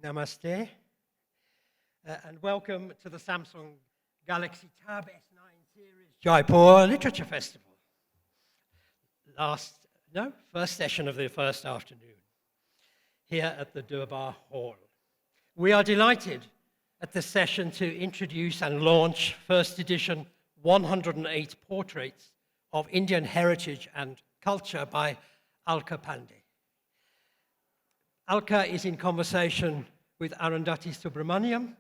Namaste, and welcome to the Samsung Galaxy Tab S9 series Jaipur Literature Festival. First session of the first afternoon here at the Durbar Hall. We are delighted at this session to introduce and launch first edition 108 portraits of Indian heritage and culture by Alka Pande. Alka is in conversation with Arundhathi Subramaniam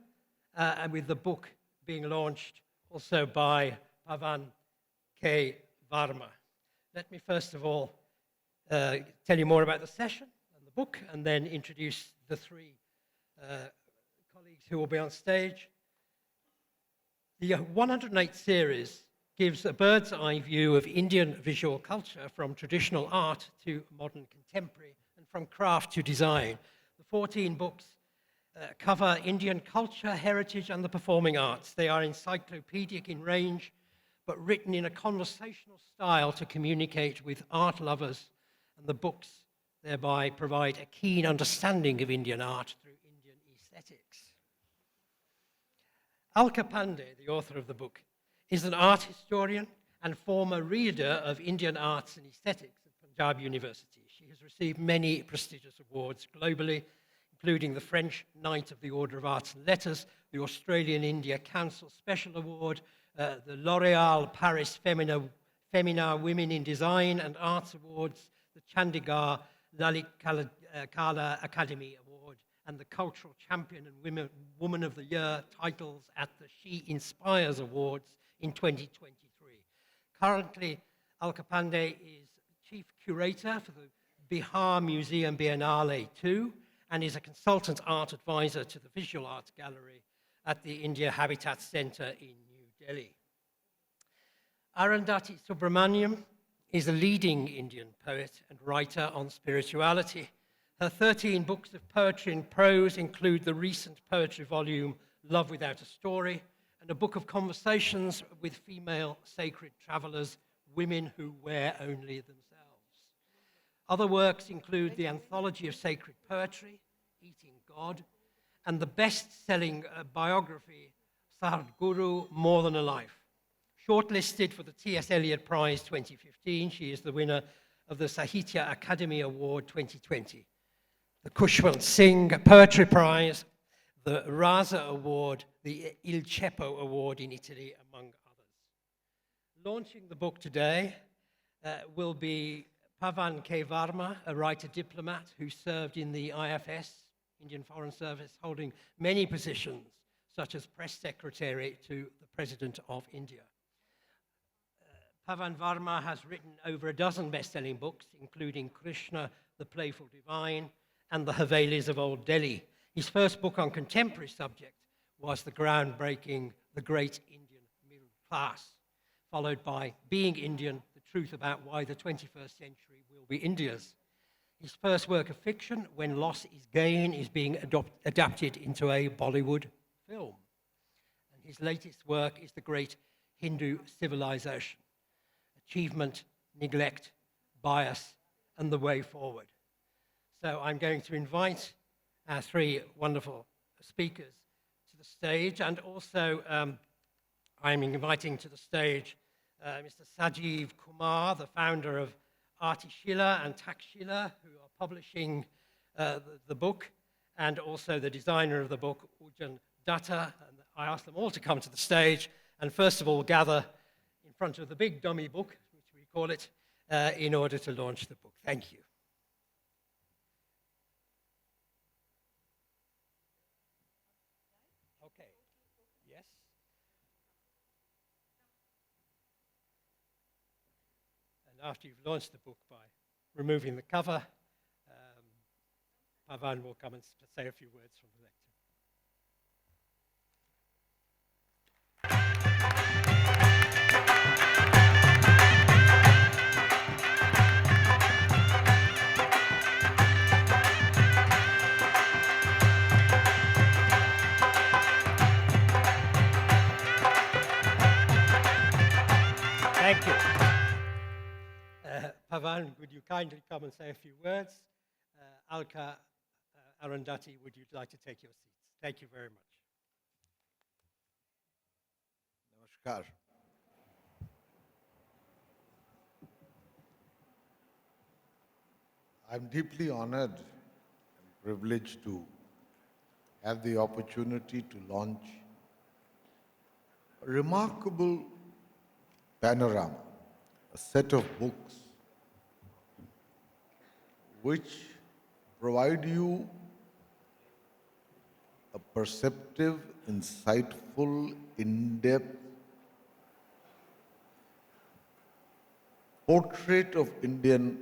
and with the book being launched also by Pavan Varma. Let me first of all tell you more about the session and the book, and then introduce the three colleagues who will be on stage. The 108 series gives a bird's eye view of Indian visual culture from traditional art to modern contemporary, and from craft to design. The 14 books cover Indian culture, heritage, and the performing arts. They are encyclopedic in range, but written in a conversational style to communicate with art lovers, and the books thereby provide a keen understanding of Indian art through Indian aesthetics. Alka Pande, the author of the book, is an art historian and former reader of Indian arts and aesthetics at Panjab University. She has received many prestigious awards globally, including the French Knight of the Order of Arts and Letters, the Australian India Council Special Award, the L'Oréal Paris Femina Women in Design and Arts Awards, the Chandigarh Lalit Kala Academy Award, and the Cultural Champion and Woman of the Year titles at the She Inspires Awards in 2023. Currently, Alka Pande is Chief Curator for the Bihar Museum Biennale 2 and is a consultant art advisor to the Visual Arts Gallery at the India Habitat Centre in New Delhi. Arundhathi Subramaniam is a leading Indian poet and writer on spirituality. Her 13 books of poetry and prose include the recent poetry volume Love Without a Story, and a book of conversations with female sacred travelers, women who wear only themselves. Other works include the anthology of sacred poetry, Eating God, and the best-selling biography, Sadhguru, More Than a Life. Shortlisted for the T.S. Eliot Prize 2015, she is the winner of the Sahitya Akademi Award 2020, the Khushwant Singh Poetry Prize, the Raza Award, the Il Ceppo Award in Italy, among others. Launching the book today will be Pavan Varma, a writer-diplomat who served in the IFS, Indian Foreign Service, holding many positions, such as press secretary to the President of India. Pavan Varma has written over a dozen best-selling books, including Krishna, the Playful Divine, and the Havelis of Old Delhi. His first book on contemporary subject was the groundbreaking The Great Indian Middle Class, followed by Being Indian, the truth about why the 21st century will be India's. His first work of fiction, When Loss is Gain, is being adapted into a Bollywood film. And his latest work is The Great Hindu Civilization, Achievement, Neglect, Bias, and the Way Forward. So I'm going to invite our three wonderful speakers to the stage, and also I'm inviting to the stage Mr. Sajeev Kumar, the founder of Artishila and Takshila, who are publishing the book, and also the designer of the book, Ujan Datta. And I asked them all to come to the stage and first of all gather in front of the big dummy book, which we call it, in order to launch the book. Thank you. Okay. Yes. And after you've launched the book by removing the cover, Pavan will come and say a few words from the lecture. Thank you. Pavan, would you kindly come and say a few words? Alka Arundhathi, would you like to take your seats? Thank you very much. Namaskar. I'm deeply honored and privileged to have the opportunity to launch a remarkable panorama, a set of books which provide you a perceptive, insightful, in-depth portrait of Indian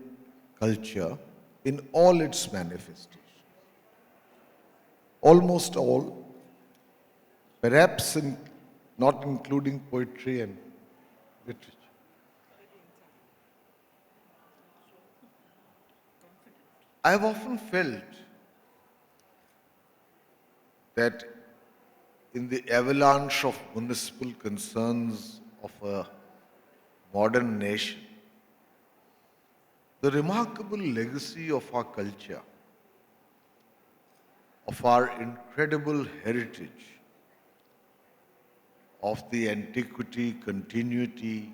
culture in all its manifestations. Almost all, perhaps not including poetry and literature. I've often felt that in the avalanche of municipal concerns of a modern nation, the remarkable legacy of our culture, of our incredible heritage, of the antiquity, continuity,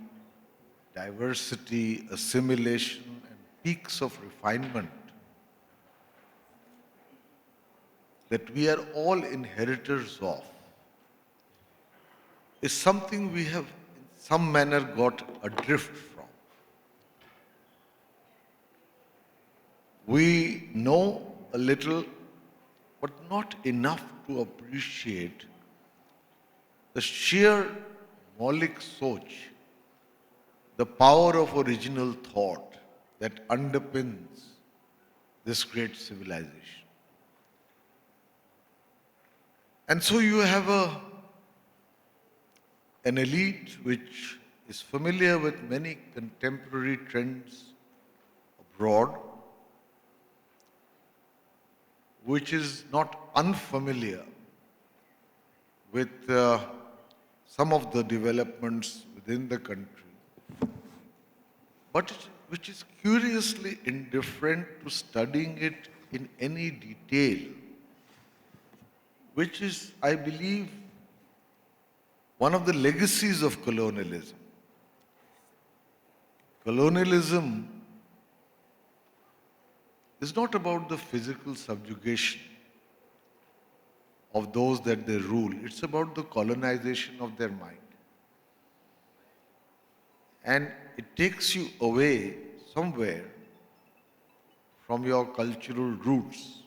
diversity, assimilation, and peaks of refinement that we are all inheritors of, is something we have in some manner got adrift from. We know a little, but not enough to appreciate the sheer maulik soch, the power of original thought that underpins this great civilization. And so you have an elite which is familiar with many contemporary trends abroad, which is not unfamiliar with some of the developments within the country, but which is curiously indifferent to studying it in any detail, which is, I believe, one of the legacies of colonialism. Colonialism is not about the physical subjugation of those that they rule. It's about the colonization of their mind. And it takes you away somewhere from your cultural roots.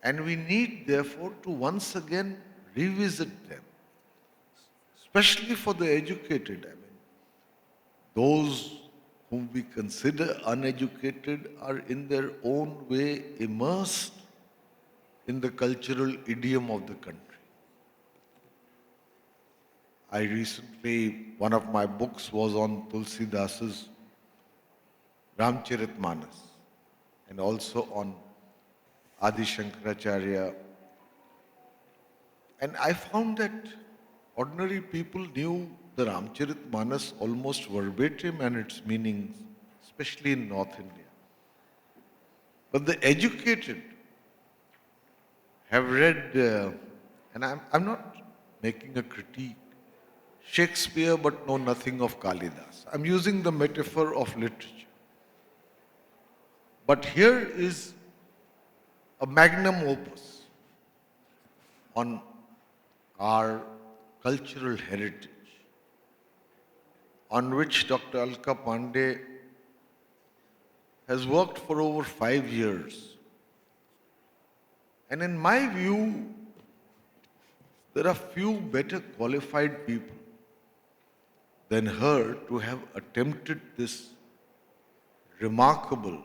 And we need, therefore, to once again revisit them, especially for the educated. I mean, those whom we consider uneducated are in their own way immersed in the cultural idiom of the country. I recently, one of my books was on Tulsi Das's Ramcharitmanas and also on Adi Shankaracharya. And I found that ordinary people knew the Ramcharitmanas almost verbatim and its meanings, especially in North India. But the educated have read, and I'm not making a critique, Shakespeare but know nothing of Kalidas. I'm using the metaphor of literature. But here is a magnum opus on our cultural heritage, on which Dr. Alka Pande has worked for over 5 years. And in my view, there are few better qualified people than her to have attempted this remarkable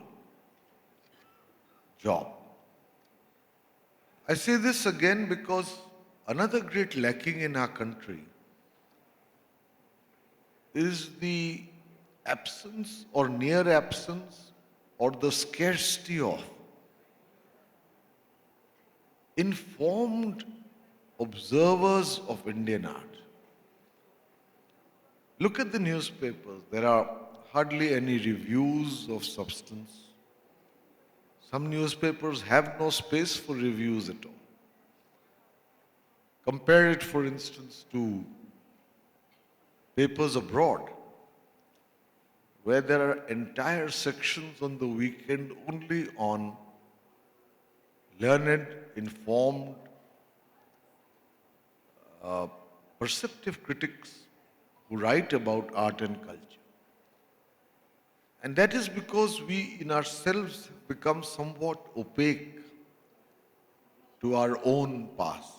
job. I say this again because another great lacking in our country is the absence or near absence or the scarcity of informed observers of Indian art. Look at the newspapers. There are hardly any reviews of substance. Some newspapers have no space for reviews at all. Compare it, for instance, to papers abroad, where there are entire sections on the weekend only on learned, informed, perceptive critics who write about art and culture. And that is because we in ourselves have become somewhat opaque to our own past.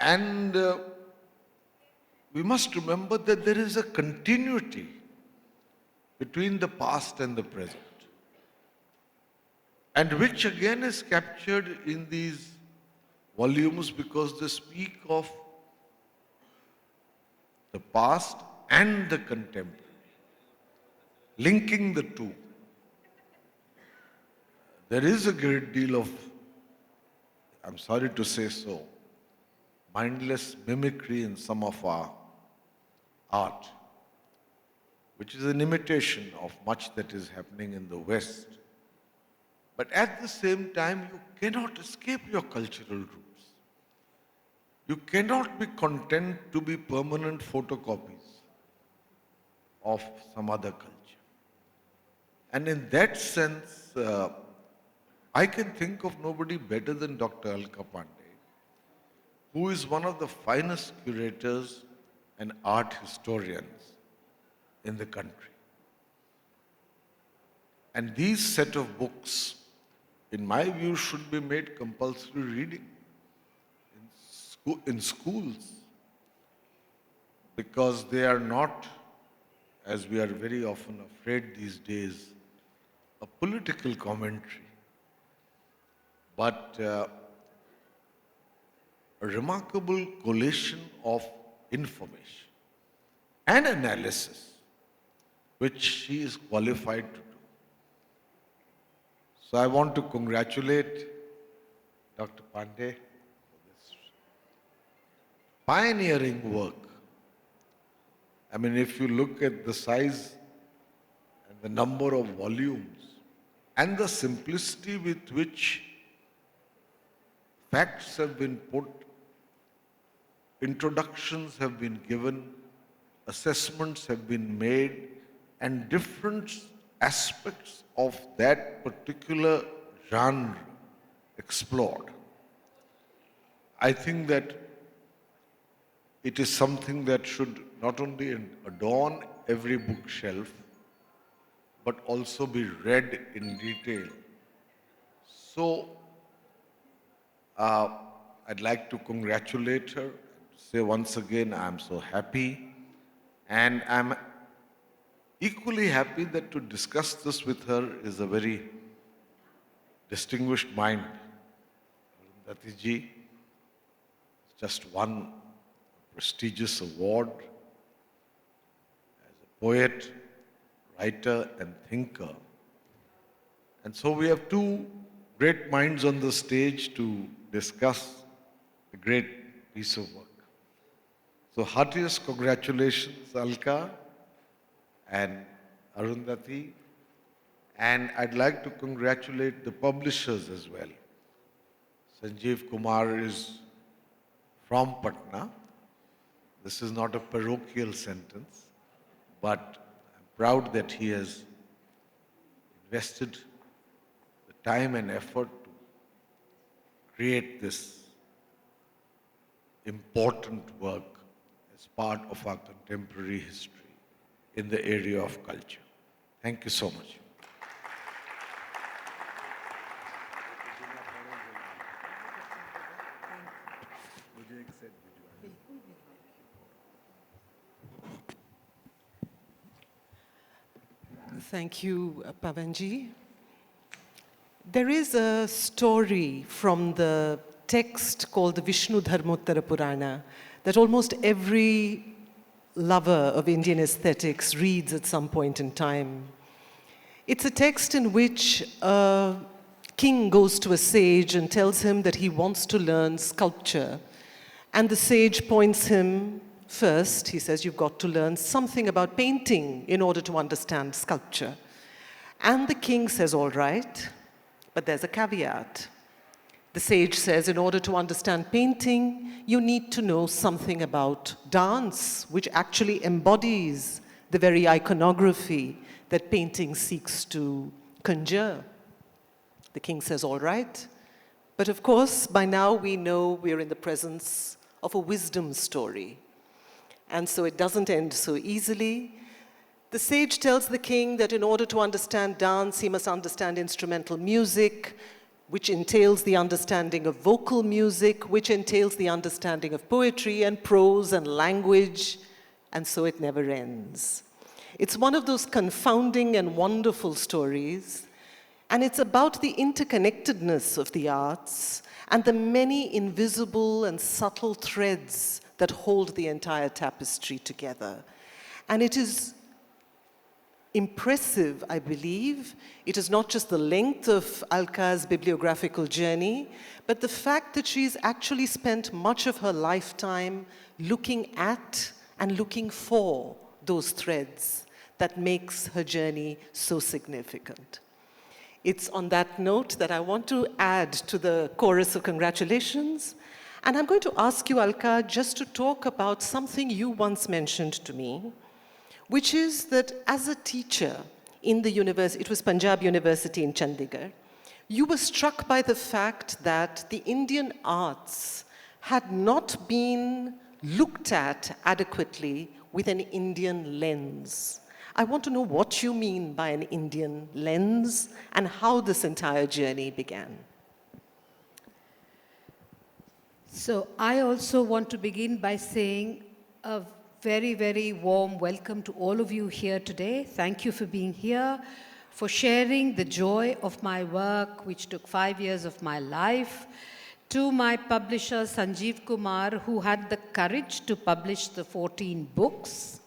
And we must remember that there is a continuity between the past and the present, and which again is captured in these volumes because they speak of the past and the contemporary, linking the two. There is a great deal of, I'm sorry to say so, mindless mimicry in some of our art, which is an imitation of much that is happening in the West. But at the same time, you cannot escape your cultural roots. You cannot be content to be permanent photocopies of some other culture. And in that sense, I can think of nobody better than Dr. Alka Pande, who is one of the finest curators and art historians in the country. And these set of books, in my view, should be made compulsory reading in schools, because they are not, as we are very often afraid these days, a political commentary, but a remarkable collation of information and analysis, which she is qualified to do. So I want to congratulate Dr. Pande for this pioneering work. I mean, if you look at the size and the number of volumes and the simplicity with which facts have been put, introductions have been given, assessments have been made, and different aspects of that particular genre explored. I think that it is something that should not only adorn every bookshelf, but also be read in detail. So, I'd like to congratulate her and say once again, I'm so happy. And I'm equally happy that to discuss this with her is a very distinguished mind. Arundhathi ji just won a prestigious award as a poet, writer, and thinker. And so we have two great minds on the stage to discuss a great piece of work. So heartiest congratulations, Alka and Arundhathi. And I'd like to congratulate the publishers as well. Sanjeev Kumar is from Patna. This is not a parochial sentence, but I'm proud that he has invested the time and effort to create this important work as part of our contemporary history in the area of culture. Thank you so much. Thank you, Pavanji. There is a story from the text called the Vishnu Dharmottara Purana that almost every lover of Indian aesthetics reads at some point in time. It's a text in which a king goes to a sage and tells him that he wants to learn sculpture. And the sage points him first, he says, you've got to learn something about painting in order to understand sculpture. And the king says, all right, but there's a caveat. The sage says, in order to understand painting, you need to know something about dance, which actually embodies the very iconography that painting seeks to conjure. The king says, all right. But of course, by now we know we're in the presence of a wisdom story. And so it doesn't end so easily. The sage tells the king that in order to understand dance, he must understand instrumental music, which entails the understanding of vocal music, which entails the understanding of poetry and prose and language, and so it never ends. It's one of those confounding and wonderful stories, and it's about the interconnectedness of the arts and the many invisible and subtle threads that hold the entire tapestry together. And it is impressive, I believe. It is not just the length of Alka's bibliographical journey, but the fact that she's actually spent much of her lifetime looking at and looking for those threads that makes her journey so significant. It's on that note that I want to add to the chorus of congratulations. And I'm going to ask you, Alka, just to talk about something you once mentioned to me, which is that as a teacher in the university, it was Panjab University in Chandigarh, you were struck by the fact that the Indian arts had not been looked at adequately with an Indian lens. I want to know what you mean by an Indian lens and how this entire journey began. So I also want to begin by saying a very, very warm welcome to all of you here today. Thank you for being here, for sharing the joy of my work, which took 5 years of my life. To my publisher, Sanjeev Kumar, who had the courage to publish the 14 books.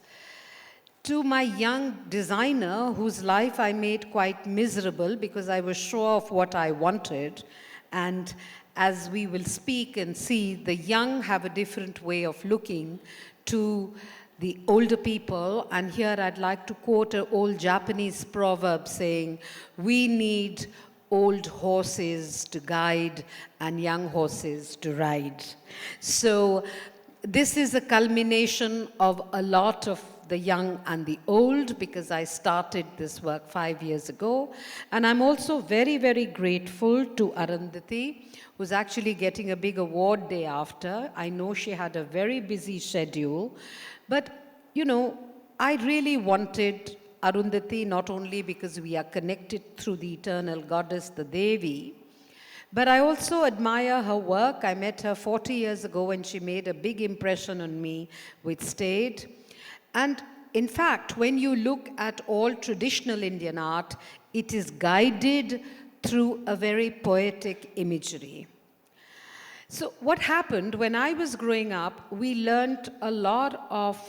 To my young designer, whose life I made quite miserable because I was sure of what I wanted. And as we will speak and see, the young have a different way of looking to the older people. And here I'd like to quote an old Japanese proverb saying, we need old horses to guide and young horses to ride. So this is a culmination of a lot of the young and the old, because I started this work 5 years ago. And I'm also very, very grateful to Arundhathi, who's actually getting a big award day after. I know she had a very busy schedule. But, you know, I really wanted Arundhathi not only because we are connected through the eternal goddess, the Devi, but I also admire her work. I met her 40 years ago and she made a big impression on me, which stayed. And in fact, when you look at all traditional Indian art, it is guided through a very poetic imagery. So what happened when I was growing up, we learned a lot of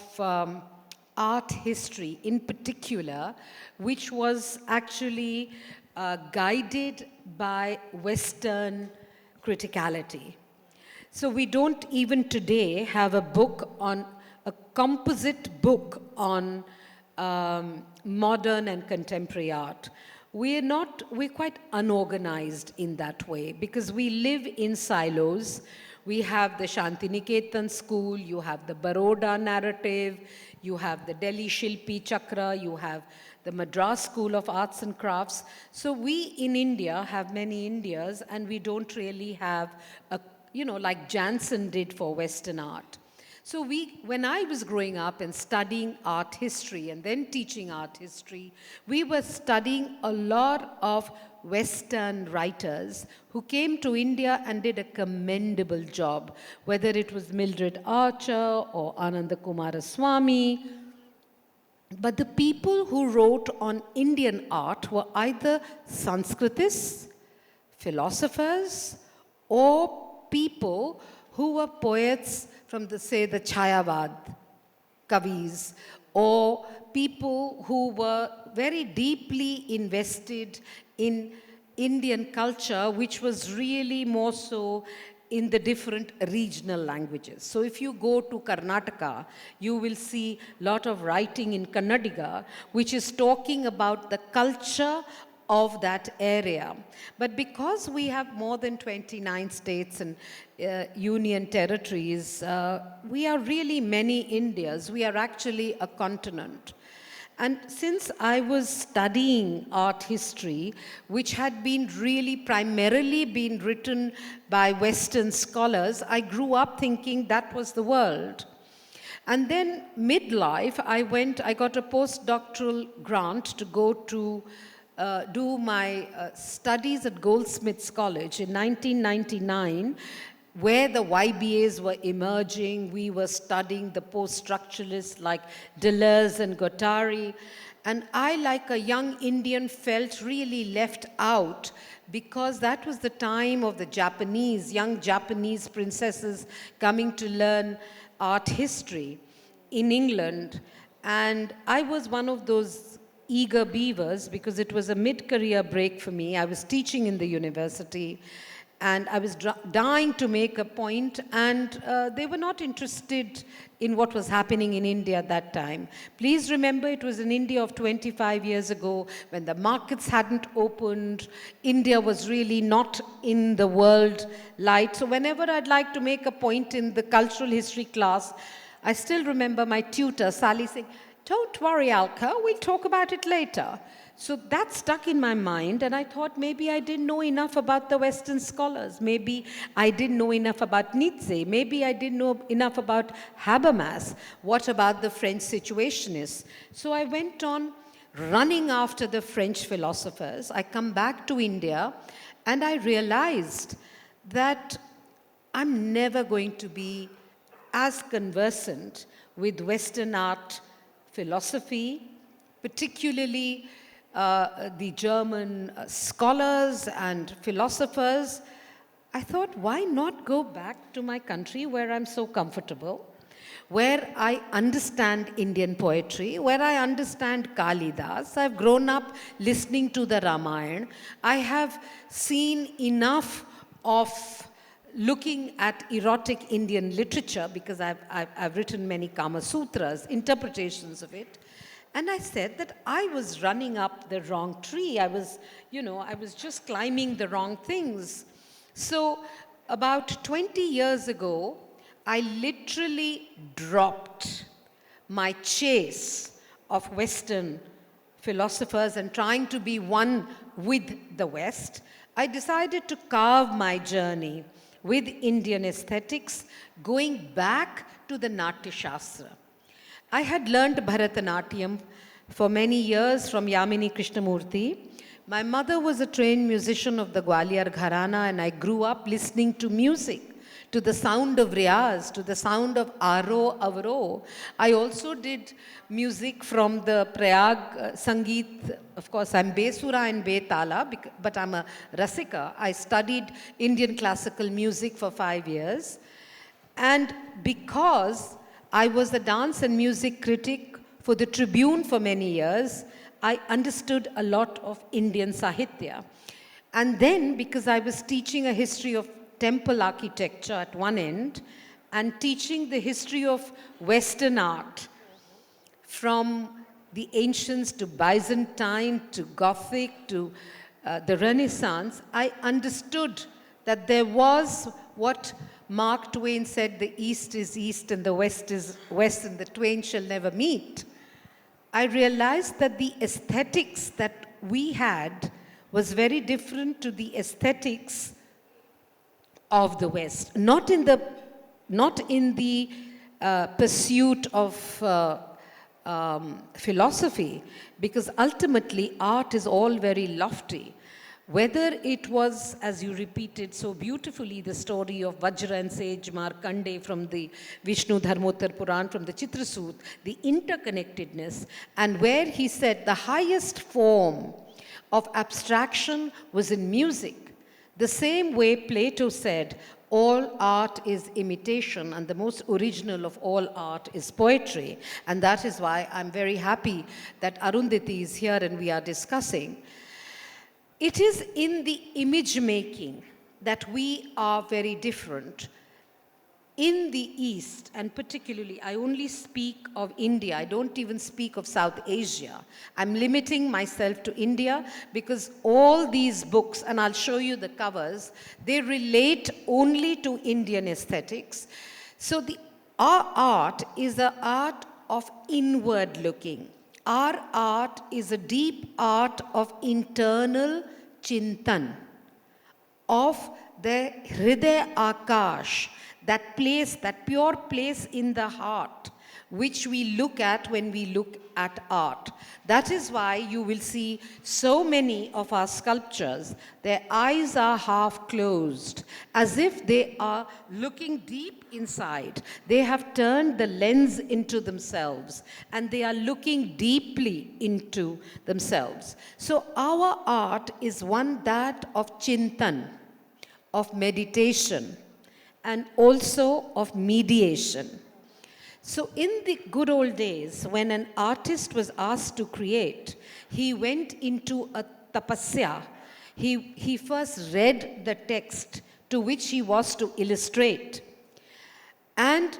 art history in particular, which was actually guided by Western criticality. So we don't even today have a book on a composite book on modern and contemporary art. We're quite unorganized in that way because we live in silos. We have the Shantiniketan school, you have the Baroda narrative, you have the Delhi Shilpi Chakra, you have the Madras School of Arts and Crafts. So we in India have many Indias, and we don't really have a, like Jansen did for Western art. So when I was growing up and studying art history and then teaching art history, we were studying a lot of Western writers who came to India and did a commendable job, whether it was Mildred Archer or Ananda Kumaraswamy. But the people who wrote on Indian art were either Sanskritists, philosophers, or people who were poets from the Chayavad Kavis, or people who were very deeply invested in Indian culture, which was really more so in the different regional languages. So if you go to Karnataka, you will see a lot of writing in Kannadiga, which is talking about the culture of that area. But because we have more than 29 states and union territories, we are really many Indias. We are actually a continent. And since I was studying art history, which had been really primarily been written by Western scholars, I grew up thinking that was the world. And then midlife, I got a postdoctoral grant to go to do my studies at Goldsmiths College in 1999, where the YBAs were emerging. We were studying the post-structuralists like Deleuze and Guattari. And I, like a young Indian, felt really left out because that was the time of the young Japanese princesses coming to learn art history in England. And I was one of those eager beavers because it was a mid-career break for me. I was teaching in the university. And I was dying to make a point, and they were not interested in what was happening in India at that time. Please remember, it was in India of 25 years ago, when the markets hadn't opened. India was really not in the world light. So whenever I'd like to make a point in the cultural history class, I still remember my tutor, Sally, saying, "Don't worry, Alka, we'll talk about it later." So that stuck in my mind, and I thought maybe I didn't know enough about the Western scholars. Maybe I didn't know enough about Nietzsche. Maybe I didn't know enough about Habermas. What about the French situationists? So I went on running after the French philosophers. I come back to India, and I realized that I'm never going to be as conversant with Western art philosophy, particularly the German scholars and philosophers. I thought, why not go back to my country where I'm so comfortable, where I understand Indian poetry, where I understand Kalidas. I've grown up listening to the Ramayana. I have seen enough of looking at erotic Indian literature because I've written many Kama Sutras, interpretations of it. And I said that I was running up the wrong tree. I was just climbing the wrong things. So about 20 years ago, I literally dropped my chase of Western philosophers and trying to be one with the West. I decided to carve my journey with Indian aesthetics, going back to the Natya Shastra. I had learned Bharatanatyam for many years from Yamini Krishnamurthy. My mother was a trained musician of the Gwalior Gharana, and I grew up listening to music, to the sound of Riyaz, to the sound of Aro Avro. I also did music from the Prayag Sangeet. Of course, I'm Besura and Betala, but I'm a Rasika. I studied Indian classical music for 5 years. And because I was a dance and music critic for the Tribune for many years, I understood a lot of Indian Sahitya. And then, because I was teaching a history of temple architecture at one end and teaching the history of Western art from the ancients to Byzantine to Gothic to the Renaissance, I understood that there was what Mark Twain said, the East is East and the West is West, and the twain shall never meet. I realized that the aesthetics that we had was very different to the aesthetics of the West. Not in the pursuit of philosophy, because ultimately art is all very lofty. Whether it was, as you repeated so beautifully, the story of Vajra and Sage Markande from the Vishnu Dharmottar Puran, from the Chitrasut, the interconnectedness, and where he said the highest form of abstraction was in music. The same way Plato said, all art is imitation and the most original of all art is poetry. And that is why I'm very happy that Arundhati is here and we are discussing. It is in the image making that we are very different. In the East, and particularly, I only speak of India, I don't even speak of South Asia. I'm limiting myself to India because all these books, and I'll show you the covers, they relate only to Indian aesthetics. So our art is an art of inward looking. Our art is a deep art of internal chintan, of the Hriday Akash, that place, that pure place in the heart, which we look at when we look at art. That is why you will see so many of our sculptures, their eyes are half closed, as if they are looking deep inside. They have turned the lens into themselves, and they are looking deeply into themselves. So our art is one that of chintan, of meditation, and also of mediation. So in the good old days, when an artist was asked to create, he went into a tapasya. He first read the text to which he was to illustrate. And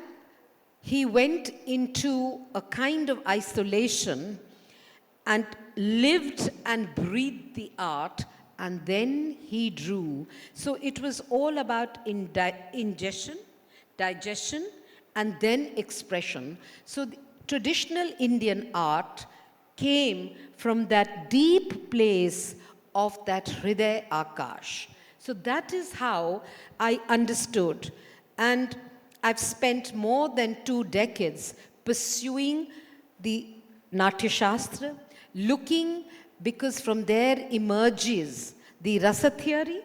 he went into a kind of isolation and lived and breathed the art, and then he drew. So it was all about ingestion, digestion, and then expression. So the traditional Indian art came from that deep place of that Hriday Akash. So that is how I understood. And I've spent more than 2 decades pursuing the Natya Shastra, looking, because from there emerges the rasa theory,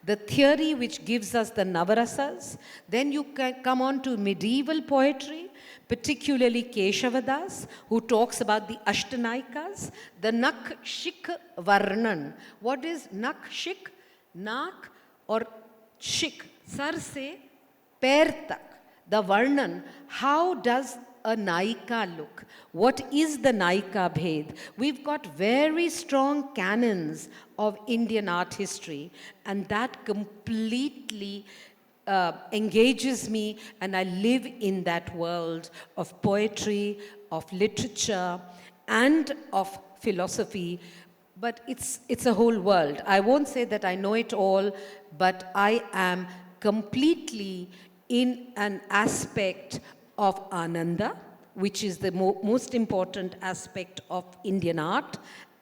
the theory which gives us the Navarasas. Then you can come on to medieval poetry, particularly Keshavadas, who talks about the Ashtanaikas, the Nakshik Varnan. What is Nakshik? Nak or Shik, sar se pair tak. The Varnan, how does a Naika look? What is the Naika Bhed? We've got very strong canons of Indian art history, and that completely engages me, and I live in that world of poetry, of literature, and of philosophy. But it's a whole world. I won't say that I know it all, but I am completely in an aspect of Ananda, which is the most important aspect of Indian art,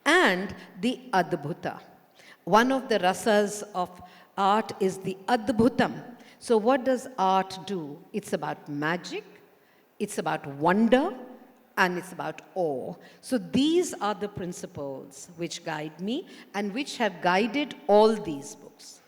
and the Adbhuta. One of the rasas of art is the Adbhutam. So what does art do? It's about magic, it's about wonder, and it's about awe. So these are the principles which guide me and which have guided all these books.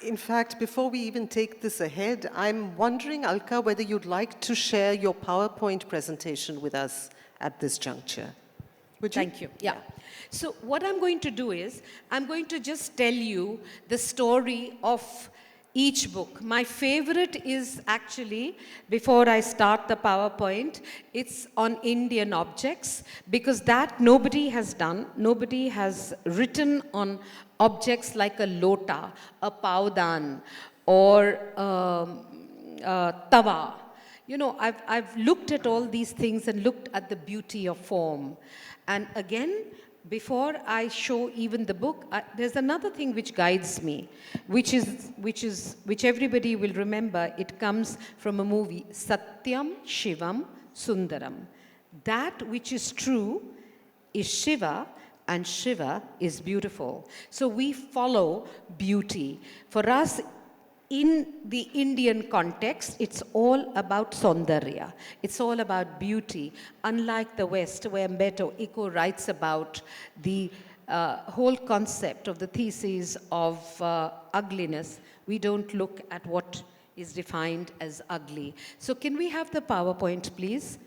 In fact, before we even take this ahead, I'm wondering, Alka, whether you'd like to share your PowerPoint presentation with us at this juncture. Would you? Thank you. Yeah. So what I'm going to do is, I'm going to just tell you the story of each book. My favorite is actually, before I start the PowerPoint, it's on Indian objects, because that nobody has done. Nobody has written on objects like a lota, a paudan, or tawa. You know, I've looked at all these things and looked at the beauty of form. And again, before I show even the book, there's another thing which guides me, which everybody will remember. It comes from a movie, Satyam Shivam Sundaram. That which is true is Shiva, and Shiva is beautiful. So we follow beauty. For us, in the Indian context, it's all about Saundarya. It's all about beauty. Unlike the West, where Umberto Eco writes about the whole concept of the thesis of ugliness, we don't look at what is defined as ugly. So can we have the PowerPoint, please?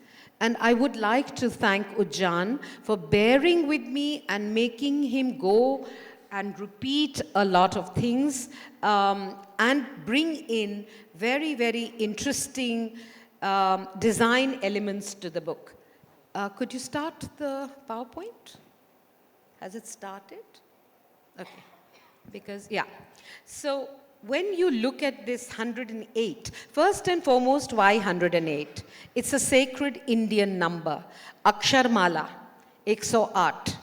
And I would like to thank Ujjan for bearing with me and making him go and repeat a lot of things and bring in very, very interesting design elements to the book. Could you start the PowerPoint? Has it started? Okay. Because, yeah. So when you look at this 108, first and foremost, why 108? It's a sacred Indian number, Aksharmala, 108.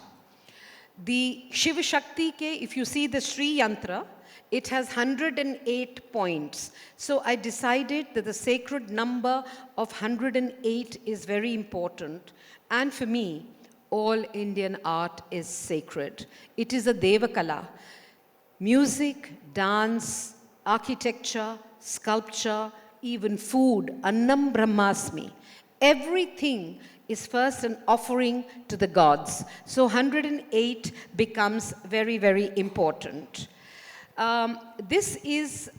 The Shiva Shakti ke, if you see the Sri Yantra, it has 108 points. So I decided that the sacred number of 108 is very important. And for me, all Indian art is sacred. It is a Devakala. Music, dance, architecture, sculpture, even food, Annam Brahmasmi. Everything is first an offering to the gods. So 108 becomes very, very important. This is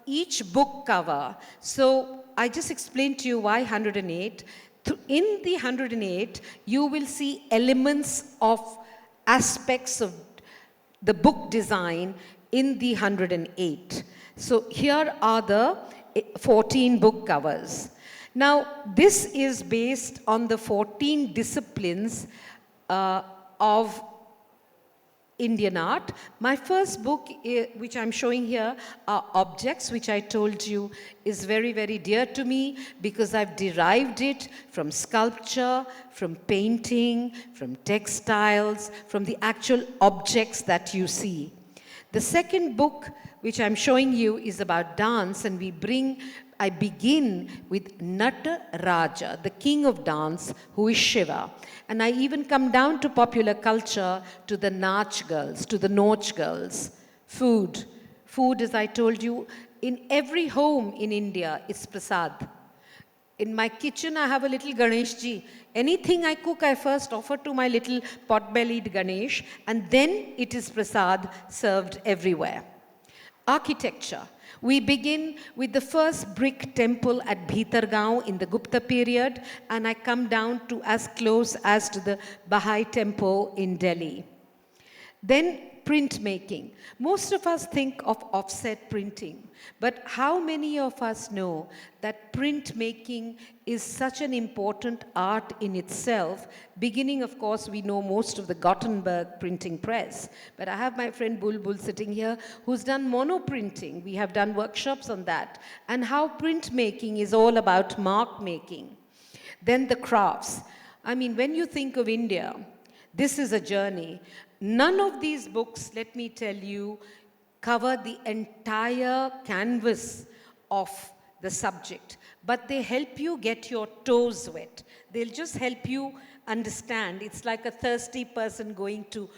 each book cover. So I just explained to you why 108. In the 108, you will see elements of aspects of the book design in the 108. So here are the 14 book covers. Now, this is based on the 14 disciplines of Indian art. My first book, which I'm showing here, are objects, which I told you is very, very dear to me because I've derived it from sculpture, from painting, from textiles, from the actual objects that you see. The second book, which I'm showing you, is about dance, and I begin with Nata Raja, the king of dance, who is Shiva. And I even come down to popular culture, to the Nach girls, to the Noch girls. Food. Food, as I told you, in every home in India, is prasad. In my kitchen, I have a little Ganeshji. Anything I cook, I first offer to my little pot-bellied Ganesh, and then it is prasad served everywhere. Architecture. We begin with the first brick temple at Bhitargaon in the Gupta period, and I come down to as close as to the Baha'i temple in Delhi. Then printmaking. Most of us think of offset printing, but how many of us know that printmaking is such an important art in itself? Beginning, of course, we know most of the Gothenburg printing press, but I have my friend Bulbul sitting here who's done monoprinting. We have done workshops on that, and how printmaking is all about mark making. Then the crafts. I mean, when you think of India, this is a journey. None of these books, let me tell you, cover the entire canvas of the subject, but they help you get your toes wet. They'll just help you understand. It's like a thirsty person going to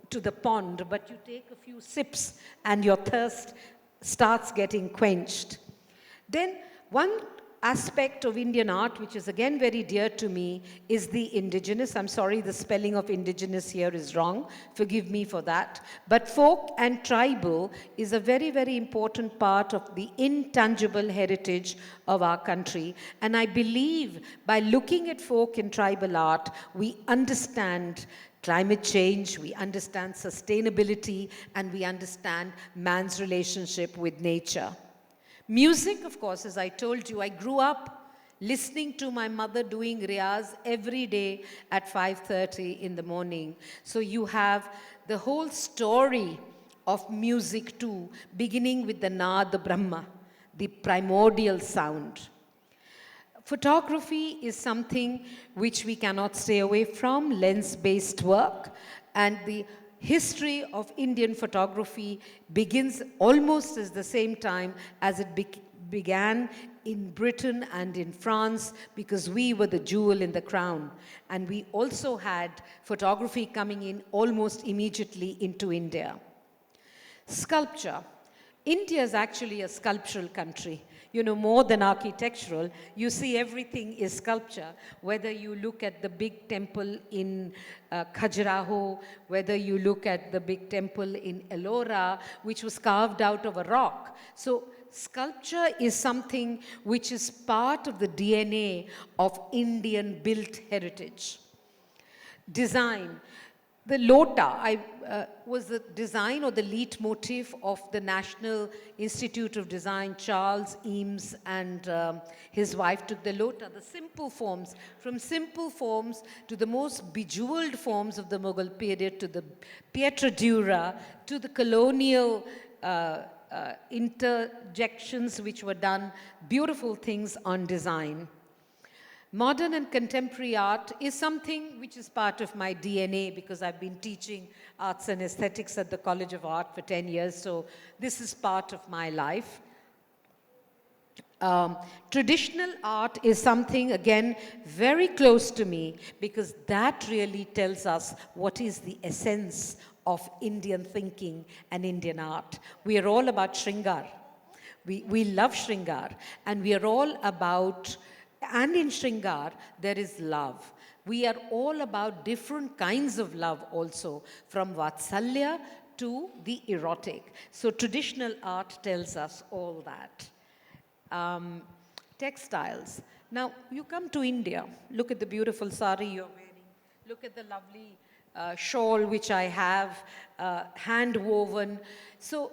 the pond, but you take a few sips and your thirst starts getting quenched. Then one aspect of Indian art, which is again very dear to me, is the indigenous. I'm sorry, the spelling of indigenous here is wrong. Forgive me for that. But folk and tribal is a very, very important part of the intangible heritage of our country. And I believe by looking at folk and tribal art, we understand climate change, we understand sustainability, and we understand man's relationship with nature. Music, of course, as I told you, I grew up listening to my mother doing riyaz every day at 5:30 in the morning. So you have the whole story of music too, beginning with the Nad Brahma, the primordial sound. Photography is something which we cannot stay away from, lens-based work, and the history of Indian photography begins almost at the same time as it began in Britain and in France, because we were the jewel in the crown. And we also had photography coming in almost immediately into India. Sculpture. India is actually a sculptural country. You know, more than architectural, you see everything is sculpture. Whether you look at the big temple in Khajuraho, whether you look at the big temple in Ellora, which was carved out of a rock. So sculpture is something which is part of the DNA of Indian built heritage. Design. The lota was the design or the leitmotif of the National Institute of Design. Charles Eames and his wife took the lota, the simple forms, from simple forms to the most bejeweled forms of the Mughal period, to the pietra dura, to the colonial interjections which were done, beautiful things on design. Modern and contemporary art is something which is part of my DNA because I've been teaching arts and aesthetics at the College of Art for 10 years, so this is part of my life. Traditional art is something, again, very close to me because that really tells us what is the essence of Indian thinking and Indian art. We are all about Shringar. We love Shringar, and we are all about, and in Shringar, there is love. We are all about different kinds of love also, from Vatsalya to the erotic. So traditional art tells us all that. Textiles. Now, you come to India, look at the beautiful sari you're wearing, look at the lovely shawl which I have, hand woven. So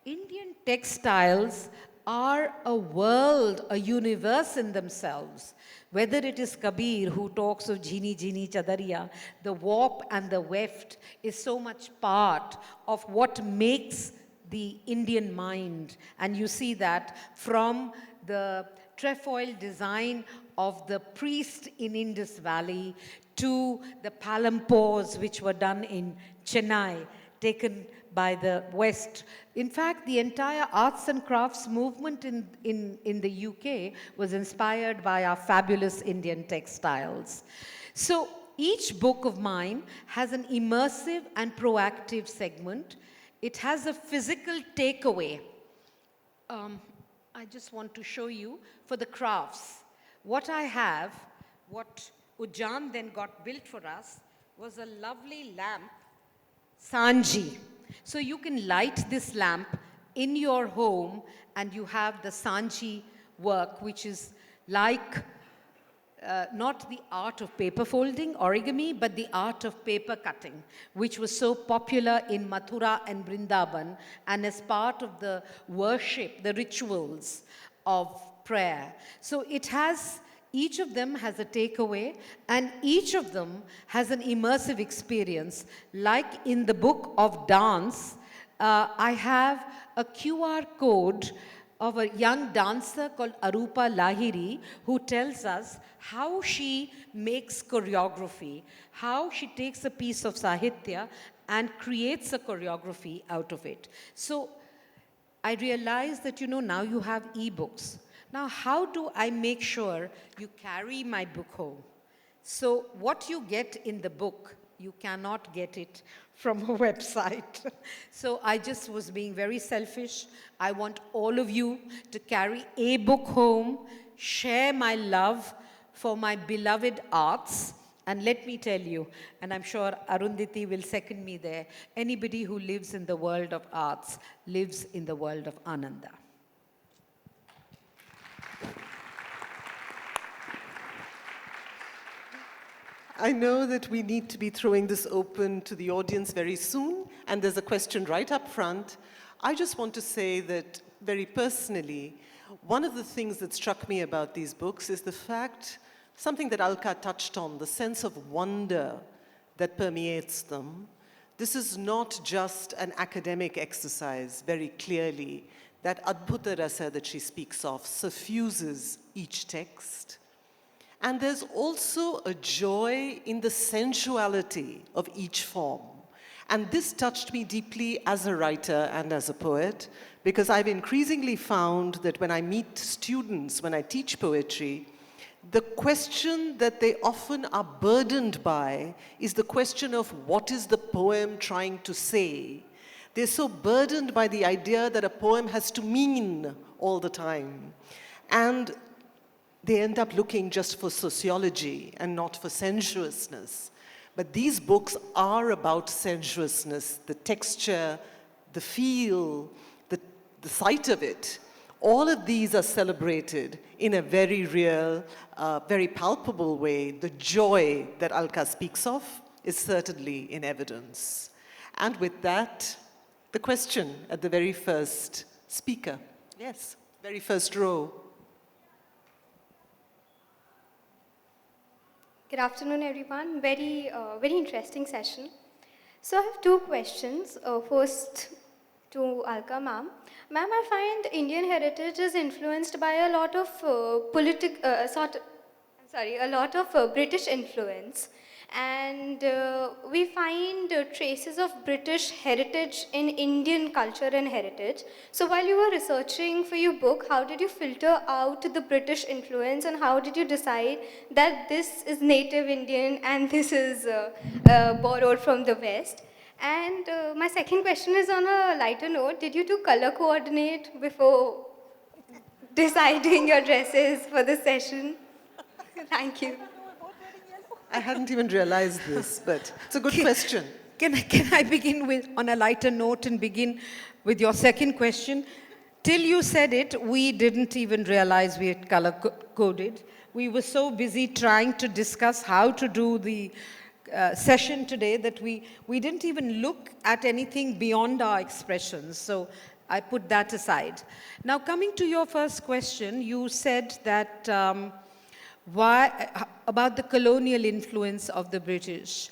Indian textiles are a world, a universe in themselves. Whether it is Kabir who talks of Jini Jini Chadariya, the warp and the weft is so much part of what makes the Indian mind. And you see that from the trefoil design of the priest in Indus Valley to the palampores which were done in Chennai, taken by the West. In fact, the entire arts and crafts movement in the UK was inspired by our fabulous Indian textiles. So each book of mine has an immersive and proactive segment. It has a physical takeaway. I just want to show you for the crafts. What I have, what Ujjan then got built for us, was a lovely lamp, Sanji. So you can light this lamp in your home and you have the Sanji work, which is like not the art of paper folding, origami, but the art of paper cutting, which was so popular in Mathura and Vrindavan, and as part of the worship, the rituals of prayer. So it has, each of them has a takeaway, and each of them has an immersive experience. Like in the book of dance, I have a QR code of a young dancer called Arupa Lahiri, who tells us how she makes choreography, how she takes a piece of sahitya and creates a choreography out of it. So I realized that, now you have e-books. Now, how do I make sure you carry my book home? So what you get in the book, you cannot get it from a website. So I just was being very selfish. I want all of you to carry a book home, share my love for my beloved arts. And let me tell you, and I'm sure Arundhati will second me there, anybody who lives in the world of arts lives in the world of Ananda. I know that we need to be throwing this open to the audience very soon, and there's a question right up front. I just want to say that, very personally, one of the things that struck me about these books is the fact, something that Alka touched on, the sense of wonder that permeates them. This is not just an academic exercise, very clearly. That Adbhuta Rasa that she speaks of suffuses each text. And there's also a joy in the sensuality of each form. And this touched me deeply as a writer and as a poet, because I've increasingly found that when I meet students, when I teach poetry, the question that they often are burdened by is the question of what is the poem trying to say. They're so burdened by the idea that a poem has to mean all the time. And they end up looking just for sociology and not for sensuousness. But these books are about sensuousness, the texture, the feel, the sight of it. All of these are celebrated in a very real, very palpable way. The joy that Alka speaks of, is certainly in evidence. And with that, the question at the very first speaker. Yes, very first row. Good afternoon, everyone. Very interesting session. So I have two questions. First, to Alka ma'am. Ma'am, I find Indian heritage is influenced by a lot of British influence, and we find traces of British heritage in Indian culture and heritage. So while you were researching for your book, how did you filter out the British influence, and how did you decide that this is native Indian and this is borrowed from the West? And my second question is on a lighter note. Did you do color coordinate before deciding your dresses for the session? Thank you. I hadn't even realized this, but it's a good question. Can I begin with, on a lighter note, and begin with your second question? Till you said it, we didn't even realize we had color-coded. We were so busy trying to discuss how to do the session today that we didn't even look at anything beyond our expressions. So I put that aside. Now, coming to your first question, you said that about the colonial influence of the British.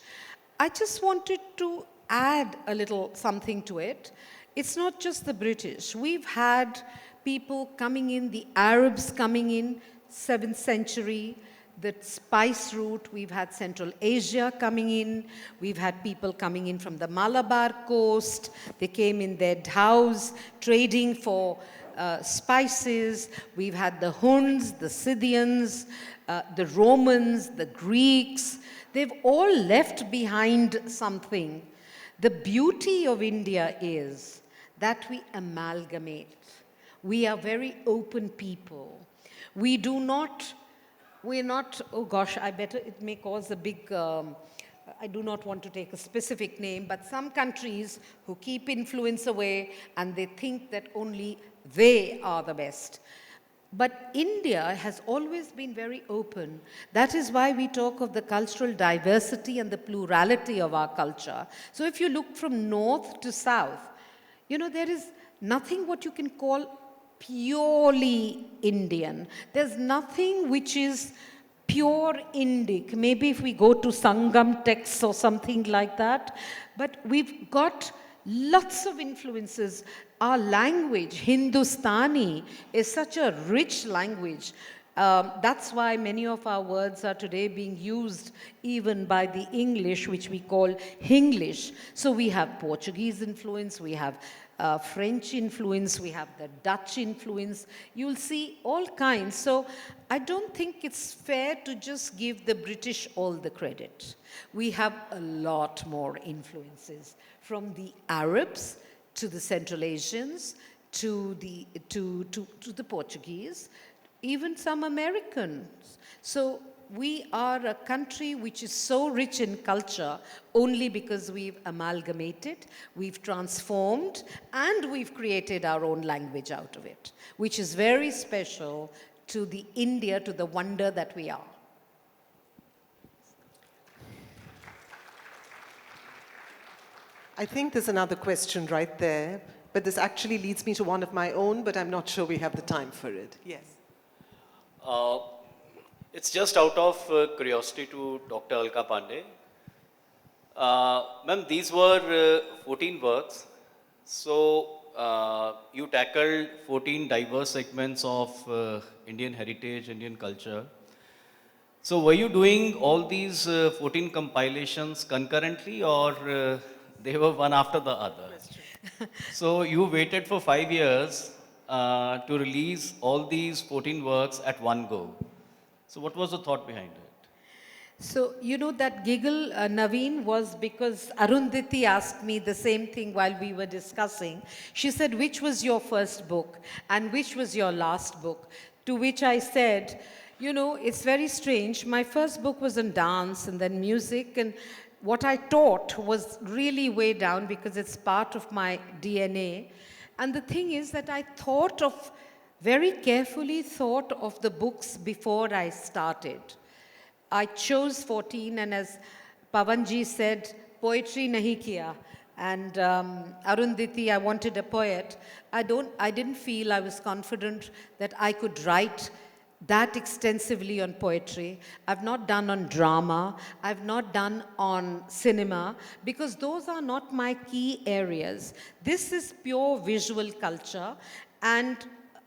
I just wanted to add a little something to it. It's not just the British. We've had people coming in, the Arabs coming in, 7th century, the spice route. We've had Central Asia coming in. We've had people coming in from the Malabar coast. They came in their dhows, trading for spices. We've had the Huns, the Scythians, the Romans, the Greeks. They've all left behind something. The beauty of India is that we amalgamate. We are very open people. We're not, oh gosh, it may cause a big, I do not want to take a specific name, but some countries who keep influence away and they think that only they are the best. But India has always been very open. That is why we talk of the cultural diversity and the plurality of our culture. So if you look from north to south, there is nothing what you can call purely Indian. There's nothing which is pure Indic. Maybe if we go to Sangam texts or something like that. But we've got lots of influences. Our language, Hindustani, is such a rich language. That's why many of our words are today being used even by the English, which we call Hinglish. So we have Portuguese influence, we have French influence, we have the Dutch influence. You'll see all kinds. So I don't think it's fair to just give the British all the credit. We have a lot more influences, from the Arabs to the Central Asians to the Portuguese, even some Americans. So we are a country which is so rich in culture only because we've amalgamated, we've transformed, and we've created our own language out of it, which is very special to the India, to the wonder that we are. I think there's another question right there, but this actually leads me to one of my own, but I'm not sure we have the time for it. Yes. It's just out of curiosity to Dr. Alka Pande. Ma'am, these were 14 works. So you tackled 14 diverse segments of Indian heritage, Indian culture. So were you doing all these 14 compilations concurrently, or they were one after the other? So you waited for 5 years to release all these 14 works at one go. So what was the thought behind it? So, that giggle, Naveen, was because Arundhathi asked me the same thing while we were discussing. She said, which was your first book and which was your last book? To which I said, it's very strange. My first book was on dance and then music, and what I taught was really way down because it's part of my DNA. And the thing is that I very carefully thought of the books before I started. I chose 14, and as Pavanji said, poetry nahi kiya. And Arundhati, I wanted a poet. I didn't feel I was confident that I could write that extensively on poetry. I've not done on drama. I've not done on cinema, because those are not my key areas. This is pure visual culture. And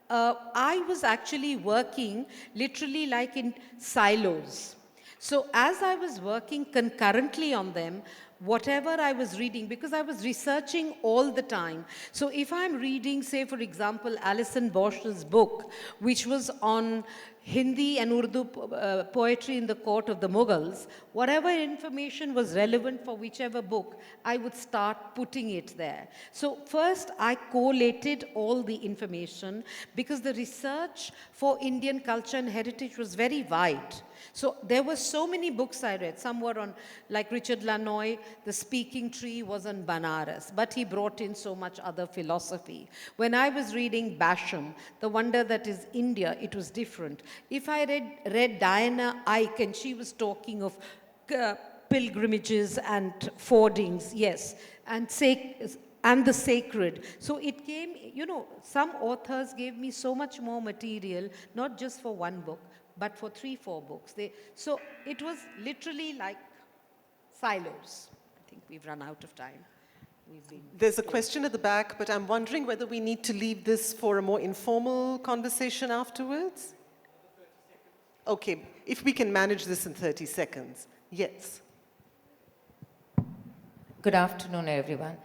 I was actually working literally like in silos. So as I was working concurrently on them, whatever I was reading, because I was researching all the time. So if I'm reading, say, for example, Alison Bosch's book, which was on Hindi and Urdu poetry in the court of the Mughals, whatever information was relevant for whichever book, I would start putting it there. So first, I collated all the information, because the research for Indian culture and heritage was very wide. So there were so many books I read. Some were on, like Richard Lanoy, The Speaking Tree was on Banaras, but he brought in so much other philosophy. When I was reading Basham, The Wonder That Is India, it was different. If I read Diana Ike, and she was talking of pilgrimages and fordings, yes, and the sacred. So it came, some authors gave me so much more material, not just for one book, but for 3-4 books. So it was literally like silos. I think we've run out of time. There's a question at the back, but I'm wondering whether we need to leave this for a more informal conversation afterwards? Okay, if we can manage this in 30 seconds. Yes. Good afternoon, everyone.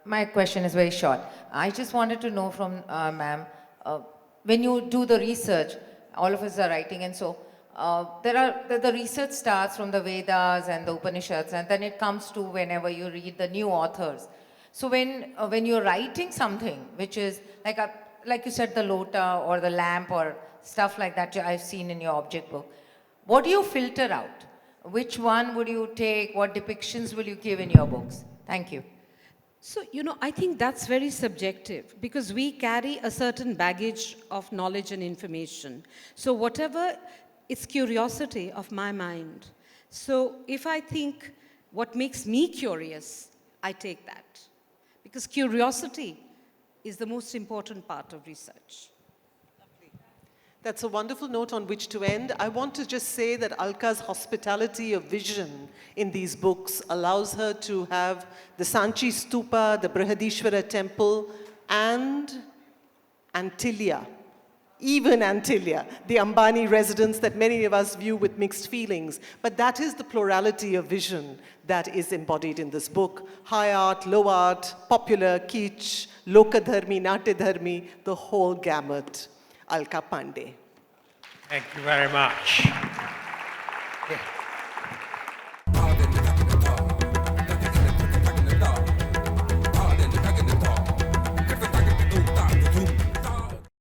My question is very short. I just wanted to know from ma'am, when you do the research, all of us are writing, and so the research starts from the Vedas and the Upanishads, and then it comes to whenever you read the new authors. So when you're writing something, which is like you said, the lota or the lamp or stuff like that I've seen in your object book, what do you filter out? Which one would you take? What depictions will you give in your books? Thank you. So, I think that's very subjective, because we carry a certain baggage of knowledge and information. So whatever, it's curiosity of my mind. So if I think what makes me curious, I take that. Because curiosity is the most important part of research. That's a wonderful note on which to end. I want to just say that Alka's hospitality of vision in these books allows her to have the Sanchi Stupa, the Brihadishwara Temple, and Antilia, even Antilia, the Ambani residence that many of us view with mixed feelings. But that is the plurality of vision that is embodied in this book. High art, low art, popular, kitsch, lokadharmi, natidharmi, the whole gamut. Alka Pande. Thank you very much. Yeah.